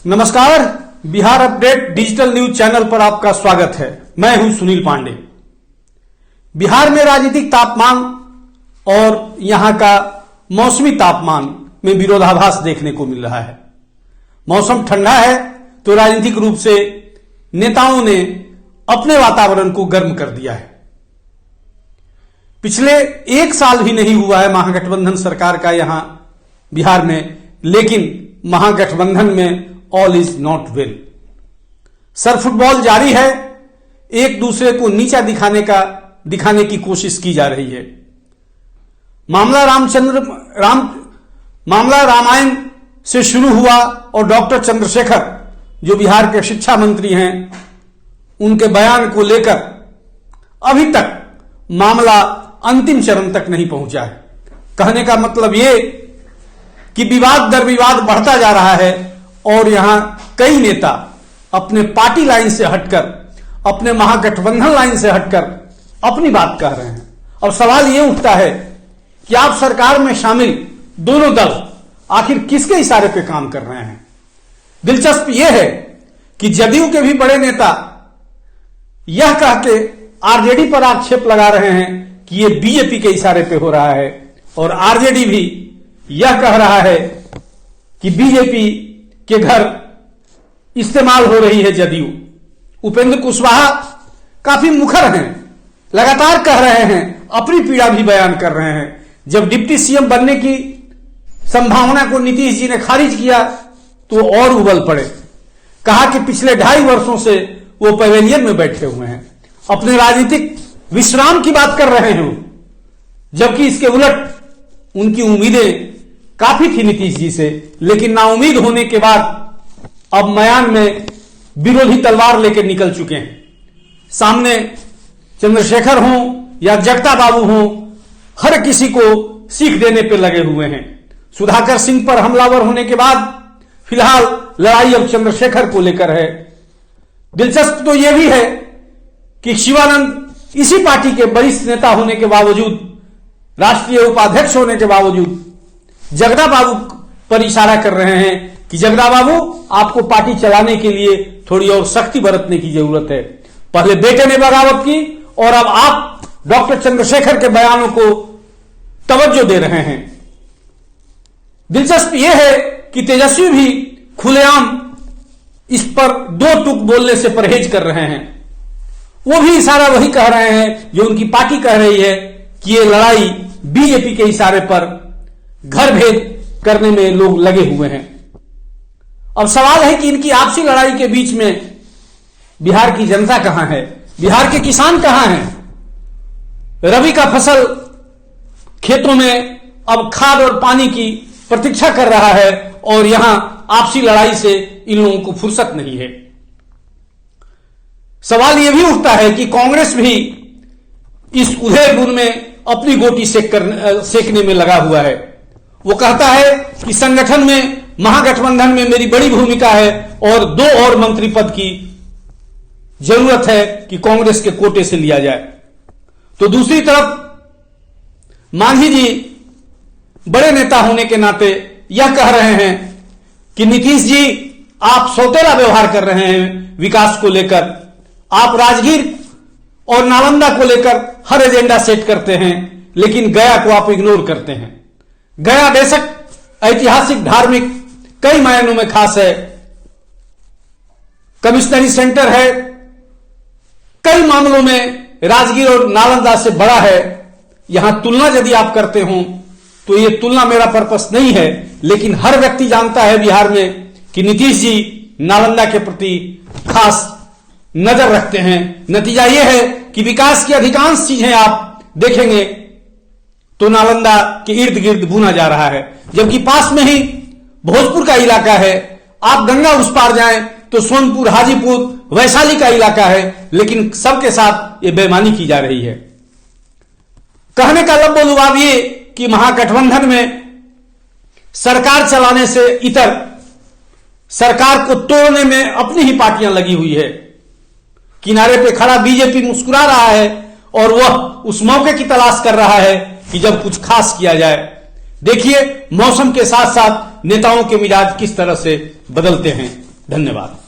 नमस्कार, Bihar update digital news channel पर आपका स्वागत है। मैं हूं सुनील पांडे। बिहार में राजनीतिक तापमान और यहां का मौसमी तापमान में विरोधाभास देखने को मिल रहा है। मौसम ठंडा है तो राजनीतिक रूप से नेताओं ने अपने वातावरण को गर्म कर दिया है। पिछले एक साल भी नहीं हुआ है महागठबंधन सरकार का यहां बिहार में, लेकिन महागठबंधन में all is not well. Sir football जारी है, एक दूसरे को नीचा दिखाने की कोशिश की जा रही है। मामला रामायण से शुरू हुआ और डॉक्टर चंद्रशेखर जो बिहार के शिक्षा मंत्री हैं, उनके बयान को लेकर अभी तक मामला अंतिम चरण तक नहीं पहुंचा है। कहने का मतलब यह कि विवाद दर विवाद बढ़ता जा रहा है और यहां कई नेता अपने पार्टी लाइन से हटकर, अपने महागठबंधन लाइन से हटकर अपनी बात कह रहे हैं। और सवाल यह उठता है कि आप सरकार में शामिल दोनों दल आखिर किसके इशारे पे काम कर रहे हैं। दिलचस्प यह है कि जदयू के भी बड़े नेता यह कह के आरजेडी पर आक्षेप लगा रहे हैं कि यह बीजेपी के इशारे पे हो रहा है, और आरजेडी भी यह कह रहा है कि बीजेपी के घर इस्तेमाल हो रही है जदयू। उपेंद्र कुशवाहा काफी मुखर हैं, लगातार कह रहे हैं, अपनी पीड़ा भी बयान कर रहे हैं। जब डिप्टी सीएम बनने की संभावना को नीतीश जी ने खारिज किया तो और उबल पड़े। कहा कि पिछले 2.5 वर्षों से वो पवेलियन में बैठे हुए हैं, अपने राजनीतिक विश्राम की बात कर रहे हैं, जबकि इसके उलट उनकी उम्मीदें काफी थी नीतीश जी से। लेकिन नाउम्मीद होने के बाद अब मैदान में विरोधी तलवार लेकर निकल चुके हैं। सामने चंद्रशेखर हों या जगता बाबू हों, हर किसी को सीख देने पर लगे हुए हैं। सुधाकर सिंह पर हमलावर होने के बाद फिलहाल लड़ाई अब चंद्रशेखर को लेकर है। दिलचस्प तो यह भी है कि शिवानंद इसी पार्टी के वरिष्ठ नेता होने के बावजूद, राष्ट्रीय उपाध्यक्ष होने के बावजूद जगदा बाबू पर इशारा कर रहे हैं कि जगदा बाबू, आपको पार्टी चलाने के लिए थोड़ी और सख्ती बरतने की जरूरत है। पहले बेटे ने बगावत की और अब आप डॉक्टर चंद्रशेखर के बयानों को तवज्जो दे रहे हैं। दिलचस्प यह है कि तेजस्वी भी खुलेआम इस पर 2 टूक बोलने से परहेज कर रहे हैं। वो भी इशारा वही कह रहे हैं जो उनकी पार्टी कह रही है कि ये लड़ाई बीजेपी के इशारे पर घर भेद करने में लोग लगे हुए हैं। अब सवाल है कि इनकी आपसी लड़ाई के बीच में बिहार की जनता कहां है, बिहार के किसान कहां हैं। रबी का फसल खेतों में अब खाद और पानी की प्रतीक्षा कर रहा है और यहां आपसी लड़ाई से इन लोगों को फुर्सत नहीं है। सवाल यह भी उठता है कि कांग्रेस भी इस उधेड़-बुन में अपनी गोटी सेकने में लगा हुआ है। वो कहता है कि संगठन में, महागठबंधन में मेरी बड़ी भूमिका है और 2 और मंत्री पद की जरूरत है कि कांग्रेस के कोटे से लिया जाए। तो दूसरी तरफ मांझी जी बड़े नेता होने के नाते यह कह रहे हैं कि नीतीश जी, आप सौतेला व्यवहार कर रहे हैं विकास को लेकर। आप राजगीर और नालंदा को लेकर हर एजेंडा सेट करते हैं, लेकिन गया को आप इग्नोर करते हैं। गया बेशक ऐतिहासिक, धार्मिक, कई मायनों में खास है, कमिश्नरी सेंटर है, कई मामलों में राजगीर और नालंदा से बड़ा है। यहां तुलना यदि आप करते हो तो यह तुलना मेरा पर्पस नहीं है, लेकिन हर व्यक्ति जानता है बिहार में कि नीतीश जी नालंदा के प्रति खास नजर रखते हैं। नतीजा यह है कि विकास की अधिकांश चीजें आप देखेंगे तो नालंदा के इर्द गिर्द बुना जा रहा है, जबकि पास में ही भोजपुर का इलाका है। आप गंगा उस पार जाएं तो सोनपुर, हाजीपुर, वैशाली का इलाका है, लेकिन सबके साथ ये बेईमानी की जा रही है। कहने का लब्बो लुबाब ये कि महागठबंधन में सरकार चलाने से इतर सरकार को तोड़ने में अपनी ही पार्टियां लगी हुई है। किनारे पे खड़ा बीजेपी मुस्कुरा रहा है और वह उस मौके की तलाश कर रहा है कि जब कुछ खास किया जाए। देखिए मौसम के साथ साथ नेताओं के मिजाज किस तरह से बदलते हैं। धन्यवाद।